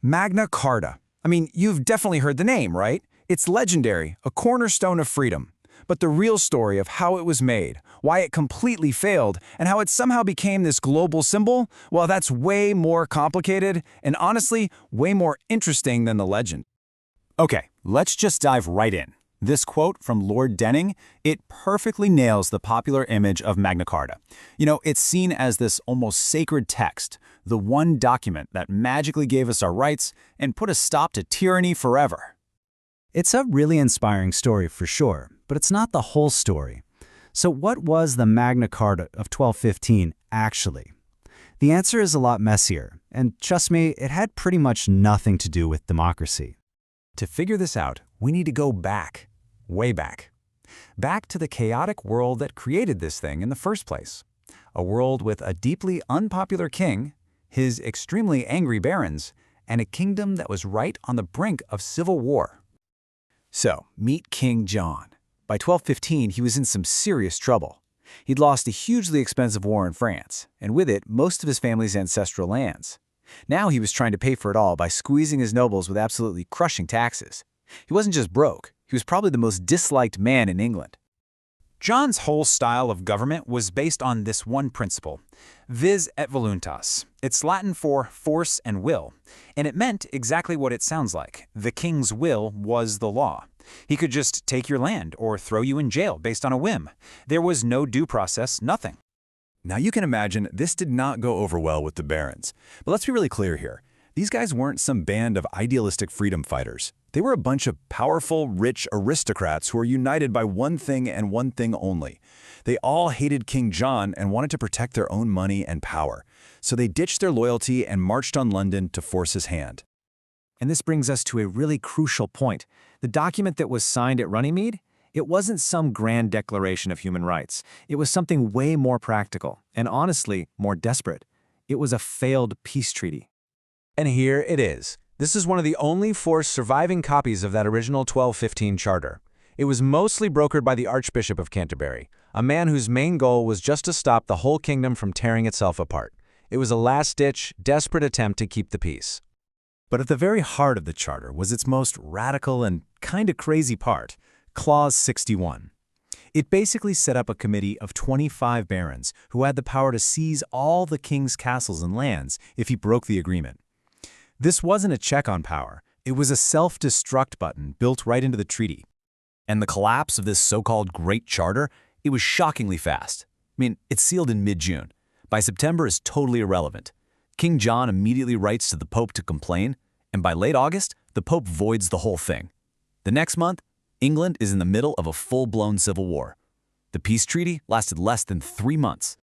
Magna Carta. I mean, you've definitely heard the name, right? It's legendary, a cornerstone of freedom. But the real story of how it was made, why it completely failed, and how it somehow became this global symbol, well, that's way more complicated and honestly, way more interesting than the legend. Okay, let's just dive right in. This quote from Lord Denning, it perfectly nails the popular image of Magna Carta. It's seen as this almost sacred text, the one document that magically gave us our rights and put a stop to tyranny forever. It's a really inspiring story for sure, but it's not the whole story. So what was the Magna Carta of 1215 actually? The answer is a lot messier, and trust me, it had pretty much nothing to do with democracy. To figure this out, we need to go back, way back. Back to the chaotic world that created this thing in the first place. A world with a deeply unpopular king, his extremely angry barons, and a kingdom that was right on the brink of civil war. So, meet King John. By 1215, he was in some serious trouble. He'd lost a hugely expensive war in France, and with it, most of his family's ancestral lands. Now he was trying to pay for it all by squeezing his nobles with absolutely crushing taxes. He wasn't just broke, he was probably the most disliked man in England. John's whole style of government was based on this one principle, vis et voluntas. It's Latin for force and will, and it meant exactly what it sounds like. The king's will was the law. He could just take your land or throw you in jail based on a whim. There was no due process, nothing. Now you can imagine this did not go over well with the barons. But let's be really clear here. These guys weren't some band of idealistic freedom fighters. They were a bunch of powerful, rich aristocrats who were united by one thing and one thing only. They all hated King John and wanted to protect their own money and power. So they ditched their loyalty and marched on London to force his hand. And this brings us to a really crucial point. The document that was signed at Runnymede, it wasn't some grand declaration of human rights. It was something way more practical, and honestly, more desperate. It was a failed peace treaty. And here it is. This is one of the only 4 surviving copies of that original 1215 charter. It was mostly brokered by the Archbishop of Canterbury, a man whose main goal was just to stop the whole kingdom from tearing itself apart. It was a last-ditch, desperate attempt to keep the peace. But at the very heart of the charter was its most radical and kinda crazy part, Clause 61. It basically set up a committee of 25 barons who had the power to seize all the king's castles and lands if he broke the agreement. This wasn't a check on power. It was a self-destruct button built right into the treaty. And the collapse of this so-called Great Charter, it was shockingly fast. I mean, it's sealed in mid-June. By September, it's totally irrelevant. King John immediately writes to the Pope to complain, and by late August, the Pope voids the whole thing. The next month, England is in the middle of a full-blown civil war. The peace treaty lasted less than 3 months.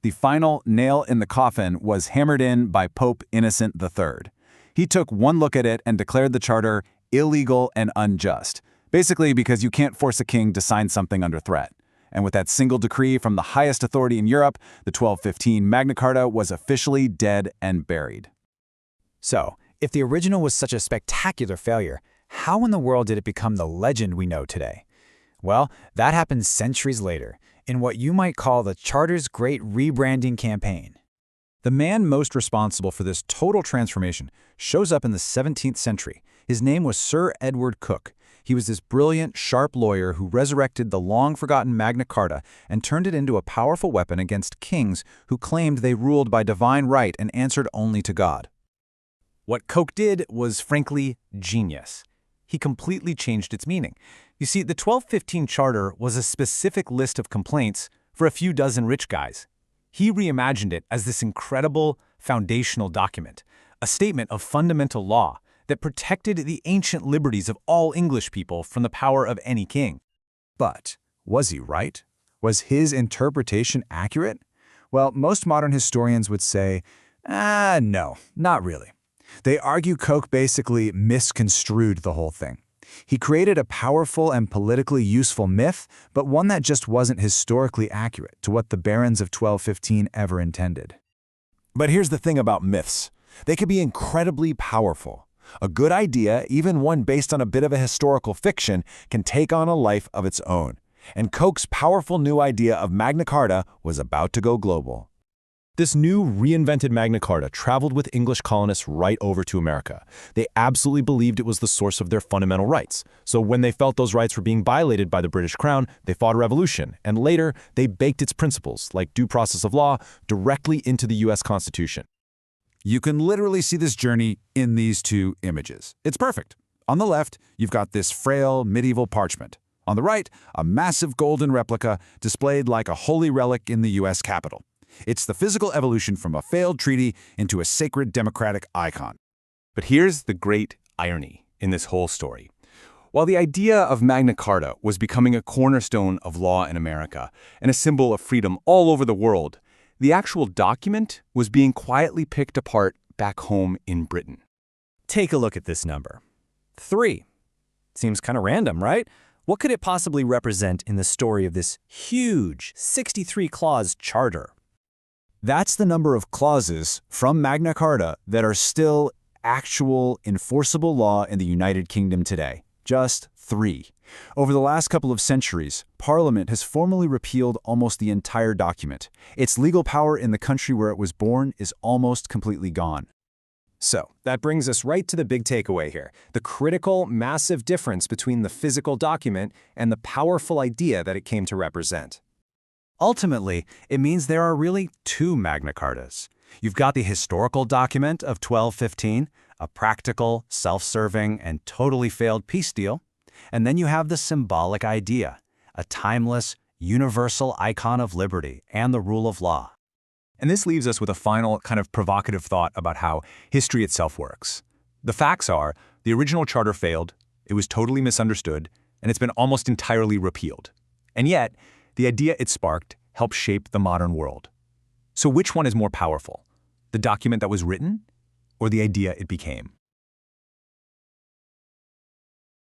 The final nail in the coffin was hammered in by Pope Innocent III. He took one look at it and declared the charter illegal and unjust, basically because you can't force a king to sign something under threat. And with that single decree from the highest authority in Europe, the 1215 Magna Carta was officially dead and buried. So, if the original was such a spectacular failure, how in the world did it become the legend we know today? Well, that happened centuries later, in what you might call the Charter's great rebranding campaign. The man most responsible for this total transformation shows up in the 17th century. His name was Sir Edward Coke. He was this brilliant, sharp lawyer who resurrected the long-forgotten Magna Carta and turned it into a powerful weapon against kings who claimed they ruled by divine right and answered only to God. What Coke did was, frankly, genius. He completely changed its meaning. You see, the 1215 Charter was a specific list of complaints for a few dozen rich guys. He reimagined it as this incredible, foundational document, a statement of fundamental law that protected the ancient liberties of all English people from the power of any king. But was he right? Was his interpretation accurate? Well, most modern historians would say, no, not really. They argue Coke basically misconstrued the whole thing. He created a powerful and politically useful myth, but one that just wasn't historically accurate to what the barons of 1215 ever intended. But here's the thing about myths. They can be incredibly powerful. A good idea, even one based on a bit of a historical fiction, can take on a life of its own. And Coke's powerful new idea of Magna Carta was about to go global. This new reinvented Magna Carta traveled with English colonists right over to America. They absolutely believed it was the source of their fundamental rights. So when they felt those rights were being violated by the British Crown, they fought a revolution, and later they baked its principles, like due process of law, directly into the U.S. Constitution. You can literally see this journey in these two images. It's perfect. On the left, you've got this frail medieval parchment. On the right, a massive golden replica displayed like a holy relic in the U.S. Capitol. It's the physical evolution from a failed treaty into a sacred democratic icon. But here's the great irony in this whole story. While the idea of Magna Carta was becoming a cornerstone of law in America and a symbol of freedom all over the world, the actual document was being quietly picked apart back home in Britain. Take a look at this number. 3. Seems kind of random, right? What could it possibly represent in the story of this huge 63-clause charter? That's the number of clauses from Magna Carta that are still actual enforceable law in the United Kingdom today. Just 3. Over the last couple of centuries, Parliament has formally repealed almost the entire document. Its legal power in the country where it was born is almost completely gone. So, that brings us right to the big takeaway here, the critical, massive difference between the physical document and the powerful idea that it came to represent. Ultimately, it means there are really two Magna Cartas. You've got the historical document of 1215, a practical, self-serving, and totally failed peace deal. And then you have the symbolic idea, a timeless, universal icon of liberty and the rule of law. And this leaves us with a final kind of provocative thought about how history itself works. The facts are, the original charter failed, it was totally misunderstood, and it's been almost entirely repealed. And yet, the idea it sparked helped shape the modern world. So which one is more powerful? The document that was written, or the idea it became?